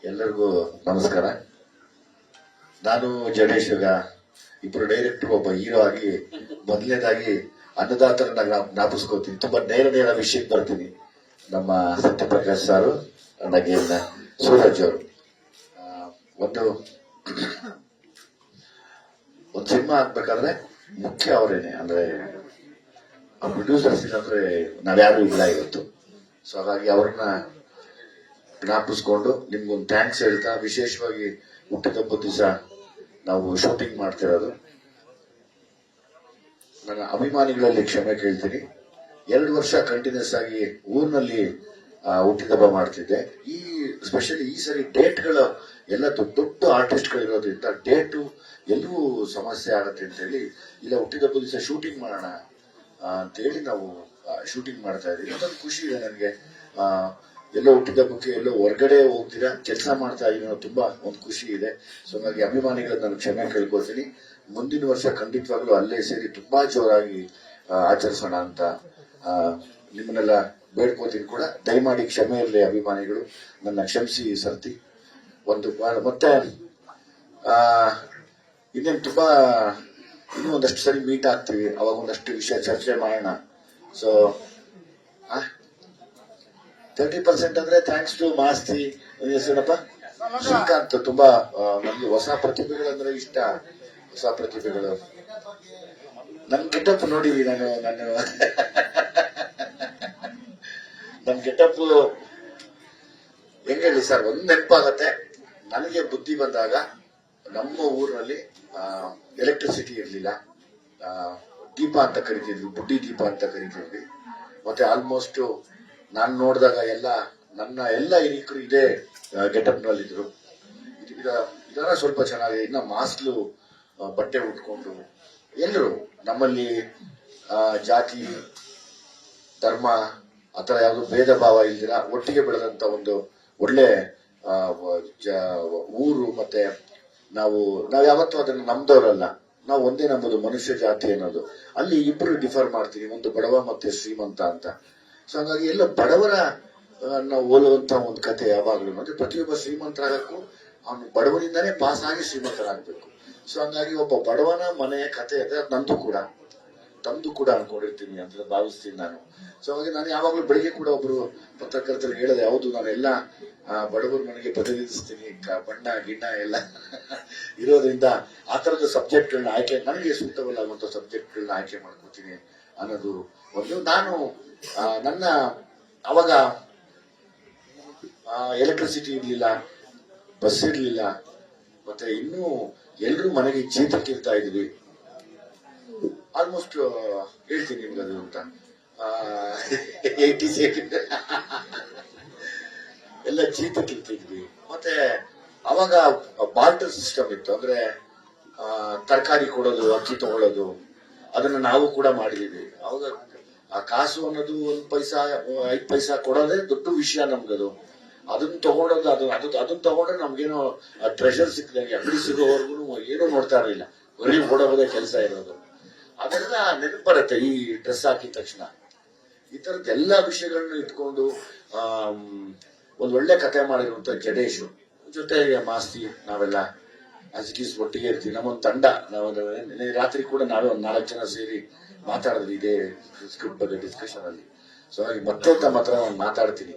ಎಲ್ಲರಿಗೂ ನಮಸ್ಕಾರ. ನಾನು ಜಡೇಶ್ ಇಬ್ರು ಡೈರೆಕ್ಟರ್, ಒಬ್ಬ ಹೀರೋ ಆಗಿ ಮೊದಲನೇದಾಗಿ ಅನ್ನದಾತರನ್ನ ಜ್ಞಾಪಿಸ್ಕೋತೀನಿ. ತುಂಬಾ ನೇರ ವಿಷಯಕ್ಕೆ ಬರ್ತೀನಿ. ನಮ್ಮ ಸತ್ಯಪ್ರಕಾಶ್ ಸಾರು, ನನಗೆ ಸೂರಜ್ ಅವರು ಒಂದು ಸಿನಿಮಾ ಆಗ್ಬೇಕಾದ್ರೆ ಮುಖ್ಯ ಅವರೇನೆ. ಅಂದ್ರೆ ಪ್ರೊಡ್ಯೂಸರ್ಸ್ ಇಲ್ಲಂದ್ರೆ ನಾವ್ಯಾರು ಇಲ್ಲ ಇವತ್ತು. ಸೊ ಹಾಗಾಗಿ ಅವ್ರನ್ನ ಜ್ಞಾಪಿಸ್ಕೊಂಡು ನಿಮ್ಗೊಂದು ಥ್ಯಾಂಕ್ಸ್ ಹೇಳ್ತಾ, ವಿಶೇಷವಾಗಿ ಹುಟ್ಟಿದಬ್ಬ ದಿವಸ ನಾವು ಶೂಟಿಂಗ್ ಮಾಡ್ತಿರೋದು, ನನ್ನ ಅಭಿಮಾನಿಗಳಲ್ಲಿ ಕ್ಷಮೆ ಕೇಳ್ತೀನಿ. 2 ವರ್ಷ ಕಂಟಿನ್ಯೂಸ್ ಆಗಿ ಊರಿನಲ್ಲಿ ಹುಟ್ಟಿದಬ್ಬ ಮಾಡ್ತಿದ್ದೆ. ಸ್ಪೆಷಲಿ ಈ ಸರಿ ಡೇಟ್ಗಳು ಎಲ್ಲ ದೊಡ್ಡ ಆರ್ಟಿಸ್ಟ್ಗಳಿರೋದ್ರಿಂದ ಡೇಟು ಎಲ್ಲೂ ಸಮಸ್ಯೆ ಆಗತ್ತೆ ಅಂತ ಹೇಳಿ ಇಲ್ಲ ಹುಟ್ಟಿದಬ್ಬ ದಿವಸ ಶೂಟಿಂಗ್ ಮಾಡೋಣ ಅಂತ ಹೇಳಿ ನಾವು ಶೂಟಿಂಗ್ ಮಾಡ್ತಾ ಇದ್ದೀವಿ. ಅದೊಂದು ಖುಷಿ ಇದೆ ನನಗೆ. ಎಲ್ಲೋ ಹುಟ್ಟಿದಬ್ಬಕ್ಕೆ ಎಲ್ಲೋ ಹೊರಗಡೆ ಹೋಗ್ತೀರಾ, ಕೆಲಸ ಮಾಡ್ತಾ ಇದೀನಿ, ತುಂಬಾ ಒಂದು ಖುಷಿ ಇದೆ. ಸೊ ಹಾಗಾಗಿ ಅಭಿಮಾನಿಗಳು ನಾನು ಕ್ಷಮೆ ಕೇಳ್ಕೊಳ್ತೀನಿ. ಮುಂದಿನ ವರ್ಷ ಖಂಡಿತವಾಗ್ಲೂ ಅಲ್ಲೇ ಸೇರಿ ತುಂಬಾ ಜೋರಾಗಿ ಆಚರಿಸೋಣ ಅಂತ ನಿಮ್ಮನ್ನೆಲ್ಲ ಬೇಡ್ಕೋತೀನಿ ಕೂಡ. ದಯಮಾಡಿ ಕ್ಷಮೆ ಇರಲಿ ಅಭಿಮಾನಿಗಳು, ನನ್ನ ಕ್ಷಮಿಸಿ ಸರ್ತಿ. ಮತ್ತೆ ಇನ್ನೇನು ತುಂಬಾ ಇನ್ನೂ ಒಂದಷ್ಟು ಸರಿ ಮೀಟ್ ಆಗ್ತೀವಿ, ಅವಾಗ ಒಂದಷ್ಟು ವಿಷಯ ಚರ್ಚೆ ಮಾಡೋಣ. ಸೊ 30% ಅಂದ್ರೆ ಥ್ಯಾಂಕ್ಸ್ ಟು ಮಾಸ್ತಿ ಹೆಸರಪ್ಪ ಶ್ರೀಕಾಂತ್. ತುಂಬಾ ನಮ್ಗೆ ಹೊಸ ಪ್ರತಿಭೆಗಳಂದ್ರೆ ಇಷ್ಟ. ಹೊಸ ಪ್ರತಿಭೆಗಳು ನನ್ ಗೆಟಪ್ ನೋಡಿ, ನನ್ ಗೆಟಪ್ ಹೆಂಗ್ ಹೇಳಿ ಸರ್, ಒಂದ್ ನೆನಪಾಗತ್ತೆ. ನನಗೆ ಬುದ್ಧಿ ಬಂದಾಗ ನಮ್ಮ ಊರಿನಲ್ಲಿ ಎಲೆಕ್ಟ್ರಿಸಿಟಿ ಇರ್ಲಿಲ್ಲ. ದೀಪ ಅಂತ ಕರಿತಿದ್ವಿ, ಬುಡ್ಡಿ ದೀಪ ಅಂತ ಕರಿತಿದ್ವಿ. ಮತ್ತೆ ಆಲ್ಮೋಸ್ಟ್ ನಾನು ನೋಡಿದಾಗ ನನ್ನ ಎಲ್ಲ ಹಿರಿಕರು ಇದೇ ಗೆಟಪ್ ನಲ್ಲಿದ್ರು. ಇದರ ಸ್ವಲ್ಪ ಚೆನ್ನಾಗಿ ಇನ್ನ ಮಾಸ್ಲು ಬಟ್ಟೆ ಉಟ್ಕೊಂಡು ಎಲ್ಲರೂ ನಮ್ಮಲ್ಲಿ ಜಾತಿ ಧರ್ಮ ಆತರ ಯಾವ್ದು ಭೇದ ಭಾವ ಇಲ್ದಿರ ಒಟ್ಟಿಗೆ ಬೆಳೆದಂತ ಒಂದು ಒಳ್ಳೆ ಊರು. ಮತ್ತೆ ನಾವು ಯಾವತ್ತೂ ಅದನ್ನು ನಮ್ದವರಲ್ಲ, ನಾವು ಒಂದೇ ನಂಬುದು ಮನುಷ್ಯ ಜಾತಿ ಅನ್ನೋದು. ಅಲ್ಲಿ ಇಬ್ರು ಡಿಫರ್ ಮಾಡ್ತೀವಿ, ಒಂದು ಬಡವ ಮತ್ತೆ ಶ್ರೀಮಂತ ಅಂತ. ಸೊ ಹಾಗಾಗಿ ಎಲ್ಲ ಬಡವರ ನಾವು ಹೋಲುವಂತ ಒಂದು ಕತೆ ಯಾವಾಗ್ಲೂ. ಅಂದ್ರೆ ಪ್ರತಿಯೊಬ್ಬ ಶ್ರೀಮಂತರಾಗಕ್ಕೂ ಅವನು ಬಡವನಿಂದಾನೇ ಪಾಸ್ ಆಗಿ ಶ್ರೀಮಂತರಾಗಬೇಕು. ಸೊ ಹಂಗಾಗಿ ಒಬ್ಬ ಬಡವನ ಮನೆಯ ಕತೆ ಅಂದ್ರೆ ತಮ್ದು ಕೂಡ ಅನ್ಕೊಂಡಿರ್ತೀನಿ ಅಂತ ಭಾವಿಸ್ತೀನಿ ನಾನು. ಸೊ ಹಾಗೆ ನಾನು ಯಾವಾಗ್ಲೂ ಬೆಳಿಗ್ಗೆ ಕೂಡ ಒಬ್ರು ಪತ್ರಕರ್ತರಿಗೆ ಹೇಳಿದೆ, ಹೌದು ನಾನೆಲ್ಲ ಬಡವರ ಮನೆಗೆ ಪ್ರತಿನಿಧಿಸ್ತೀನಿ, ಬಣ್ಣ ಗಿಣ್ಣ ಎಲ್ಲ ಇರೋದ್ರಿಂದ ಆ ತರದ ಸಬ್ಜೆಕ್ಟ್ಗಳನ್ನ ಆಯ್ಕೆ, ನನಗೆ ಸೂಕ್ತವಲ್ಲಾಗುವಂತ ಸಬ್ಜೆಕ್ಟ್ಗಳನ್ನ ಆಯ್ಕೆ ಮಾಡ್ಕೊತೀನಿ ಅನ್ನೋದು ಒಂದು. ನಾನು ನನ್ನ ಅವಾಗ ಎಲೆಕ್ಟ್ರಿಸಿಟಿ ಇರ್ಲಿಲ್ಲ, ಬಸ್ ಇರ್ಲಿಲ್ಲ, ಮತ್ತೆ ಇನ್ನೂ ಎಲ್ರೂ ಮನೆಗೆ ಚೀತಕ್ಕಿರ್ತಾ ಇದ್ವಿ. ಆಲ್ಮೋಸ್ಟ್ ಹೇಳ್ತೀನಿ ನಿಮ್ಗೆ ಅದು ಅಂತ 80s ಎಲ್ಲ ಚೀತಕ್ಕಿರ್ತಿದ್ವಿ. ಮತ್ತೆ ಅವಾಗ ಬಾರ್ಟರ್ ಸಿಸ್ಟಮ್ ಇತ್ತು. ಅಂದ್ರೆ ತರಕಾರಿ ಕೊಡೋದು, ಅಕ್ಕಿ ತಗೊಳ್ಳೋದು, ಅದನ್ನ ನಾವು ಕೂಡ ಮಾಡಿದೀವಿ. ಅವಾಗ ಆ ಕಾಸು ಅನ್ನೋದು 1 ಪೈಸಾ 5 ಪೈಸಾ ಕೊಡೋದೇ ದೊಡ್ಡ ವಿಷಯ ನಮ್ಗದು. ಅದನ್ನ ತಗೊಂಡೋದು ಅದನ್ನ ತಗೊಂಡ್ರೆ ನಮ್ಗೇನೋ ಟ್ರೆಷರ್ ಸಿಕ್ಕಿದಂಗೆ. ಅಂಗಡಿ ಸಿಗೋವರೆಗೂ ಏನೂ ನೋಡ್ತಾ ಇರಲಿಲ್ಲ, ಬರೀ ಓಡೋದೇ ಕೆಲಸ ಇರೋದು. ಅದೆಲ್ಲ ನೆನಪು ಬರುತ್ತೆ ಈ ಡ್ರೆಸ್ ಹಾಕಿದ ತಕ್ಷಣ. ಈ ತರದ ಎಲ್ಲಾ ವಿಷಯಗಳನ್ನ ಇಟ್ಕೊಂಡು ಒಂದ್ ಒಳ್ಳೆ ಕತೆ ಮಾಡಿರುವಂತ ಜಡೇಶು ಜೊತೆಗೆ ಮಾಸ್ತಿ, ನಾವೆಲ್ಲ ಅಜಿಕೀಸ್ ಒಟ್ಟಿಗೆ ಇರ್ತೀವಿ. ನಮ್ಮೊಂದು ತಂಡ. ನಾವು ರಾತ್ರಿ ಕೂಡ ನಾವೇ ಒಂದ್ 4 ಜನ ಸೇರಿ ಮಾತಾಡಿದ್ವಿ ಇದೇ ಸ್ಕ್ರಿಪ್ಟ್ ಬಗ್ಗೆ ಡಿಸ್ಕಷನ್ ಅಲ್ಲಿ. ಸೊ ಹಾಗೆ ಮತ್ತೆ ತಮ್ಮ ಹತ್ರ ನಾನು ಮಾತಾಡ್ತೀನಿ.